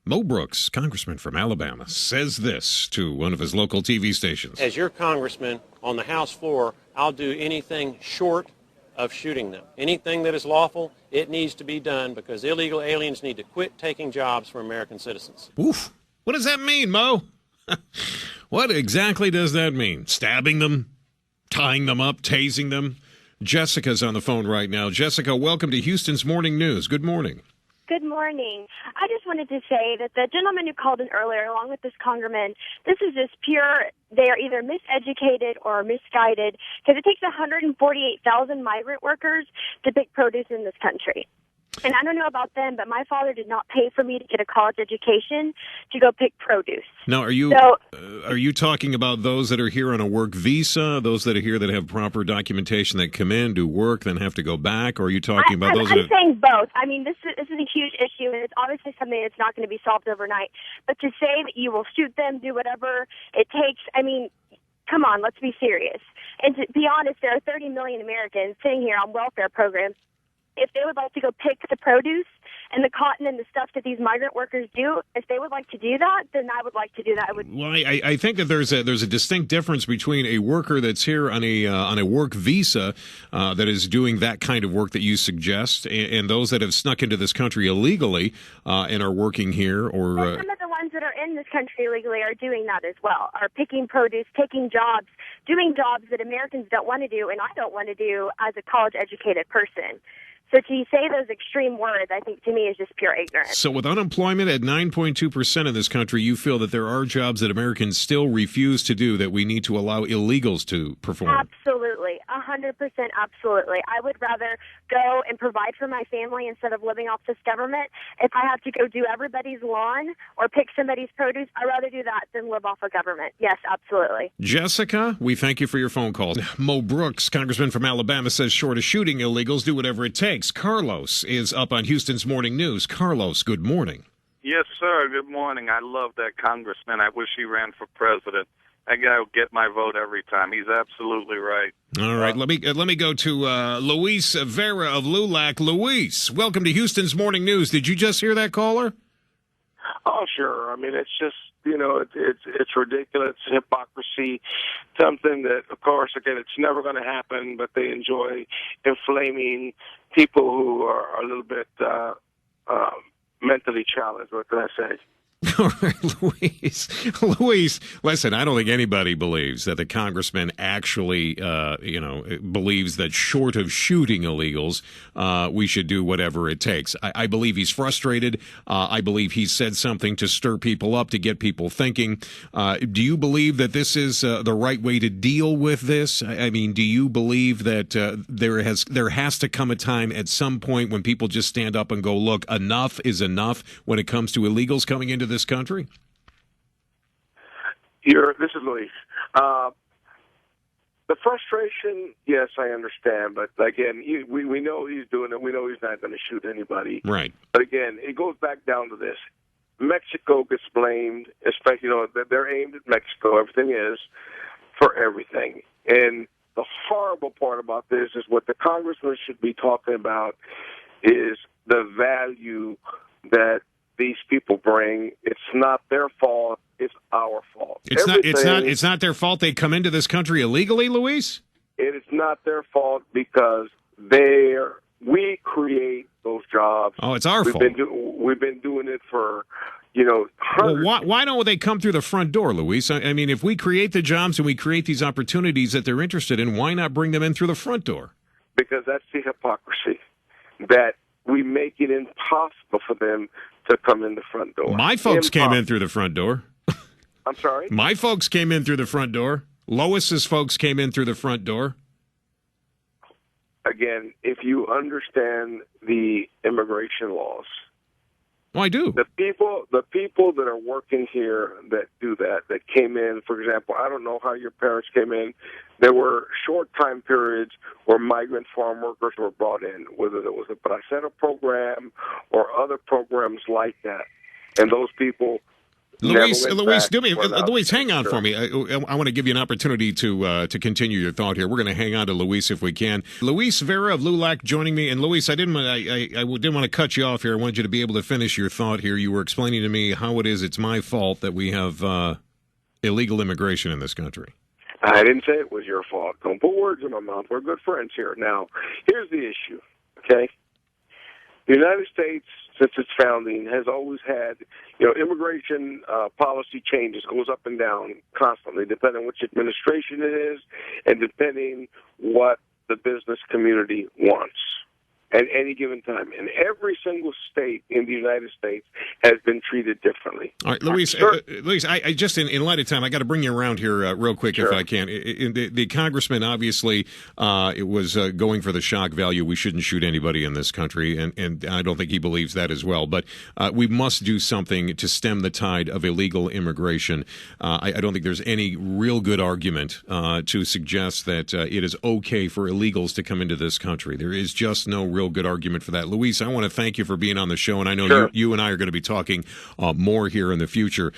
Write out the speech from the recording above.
Mo Brooks, congressman from Alabama, says this to one of his local TV stations. As your congressman on the House floor, I'll do anything short of shooting them. Anything that is lawful, it needs to be done because illegal aliens need to quit taking jobs from American citizens. Oof. What does that mean, Mo? What exactly does that mean? Stabbing them? Tying them up? Tasing them? Jessica's on the phone right now. Jessica, welcome to Houston's Morning News. Good morning. Good morning. I just wanted to say that the gentleman who called in earlier, along with this congressman, this is just pure, they are either miseducated or misguided, because it takes 148,000 migrant workers to pick produce in this country. And I don't know about them, but my father did not pay for me to get a college education to go pick produce. Now, are you talking about those that are here on a work visa, those that are here that have proper documentation that come in, do work, then have to go back, or are you talking about those I'm saying both. I mean, this is a huge issue, and it's obviously something that's not going to be solved overnight. But to say that you will shoot them, do whatever it takes, I mean, come on, let's be serious. And to be honest, there are 30 million Americans sitting here on welfare programs. If they would like to go pick the produce and the cotton and the stuff that these migrant workers do, if they would like to do that, then I would like to do that. Well, I think that there's a distinct difference between a worker that's here on a work visa that is doing that kind of work that you suggest, and those that have snuck into this country illegally and are working here. Or some of the ones that are in this country illegally are doing that as well, are picking produce, taking jobs, doing jobs that Americans don't want to do, and I don't want to do as a college-educated person. So to say those extreme words, I think, to me, is just pure ignorance. So with unemployment at 9.2% in this country, you feel that there are jobs that Americans still refuse to do that we need to allow illegals to perform? Absolutely. 100% absolutely. I would rather go and provide for my family instead of living off this government. If I have to go do everybody's lawn or pick somebody's produce, I'd rather do that than live off a government. Yes, absolutely. Jessica, we thank you for your phone call. Mo Brooks, congressman from Alabama, says short of shooting illegals, do whatever it takes. Carlos is up on Houston's Morning News. Carlos, good morning. Yes, sir. Good morning. I love that congressman. I wish he ran for president. That guy will get my vote every time. He's absolutely right. All right. Let me go to Luis Vera of LULAC. Luis, welcome to Houston's Morning News. Did you just hear that caller? Oh, sure. I mean, it's just, it's ridiculous, hypocrisy, something that, of course, again, it's never going to happen, but they enjoy inflaming people who are a little bit mentally challenged. What can I say? All right, Luis, listen, I don't think anybody believes that the congressman actually, believes that short of shooting illegals, we should do whatever it takes. I believe he's frustrated. I believe he said something to stir people up, to get people thinking. Do you believe that this is the right way to deal with this? I mean, do you believe that there has to come a time at some point when people just stand up and go, look, enough is enough when it comes to illegals coming into this country? This is Luis. The frustration, yes, I understand, but again, we know he's doing it. We know he's not going to shoot anybody. Right. But again, it goes back down to this. Mexico gets blamed, especially, they're aimed at Mexico. Everything is for everything. And the horrible part about this is what the congressman should be talking about is the value that these people bring. It's not their fault. It's our fault. It's not their fault they come into this country illegally, Luis? It is not their fault because we create those jobs. Oh, it's our fault. We've been doing it for, well, why don't they come through the front door, Luis? I mean, if we create the jobs and we create these opportunities that they're interested in, why not bring them in through the front door? Because that's the hypocrisy, that we make it impossible for them to come in the front door. My folks came in through the front door. I'm sorry? My folks came in through the front door. Lois's folks came in through the front door. Again, if you understand the immigration laws. Oh, I do. The people that are working here that do that came in, for example, I don't know how your parents came in. There were short time periods where migrant farm workers were brought in, whether it was a Bracero program or other programs like that. And those people Luis, Never went Luis, back do me, without- Luis, hang on Sure. for me. I want to give you an opportunity to continue your thought here. We're going to hang on to Luis if we can. Luis Vera of LULAC joining me, and Luis, I didn't want to cut you off here. I wanted you to be able to finish your thought here. You were explaining to me how it is it's my fault that we have illegal immigration in this country. I didn't say it was your fault. Don't put words in my mouth. We're good friends here. Now, here's the issue, okay? The United States, since its founding, has always had, immigration policy changes, goes up and down constantly, depending on which administration it is and depending what the business community wants at any given time. And every single state in the United States has been treated differently. All right, Luis, Luis, I just, in light of time, I got to bring you around here real quick Sure. if I can. The congressman, obviously, it was going for the shock value. We shouldn't shoot anybody in this country, and I don't think he believes that as well. But we must do something to stem the tide of illegal immigration. I don't think there's any real good argument to suggest that it is okay for illegals to come into this country. There is just no real good argument for that. Luis, I want to thank you for being on the show, and I know Sure. you and I are going to be talking more here in the future.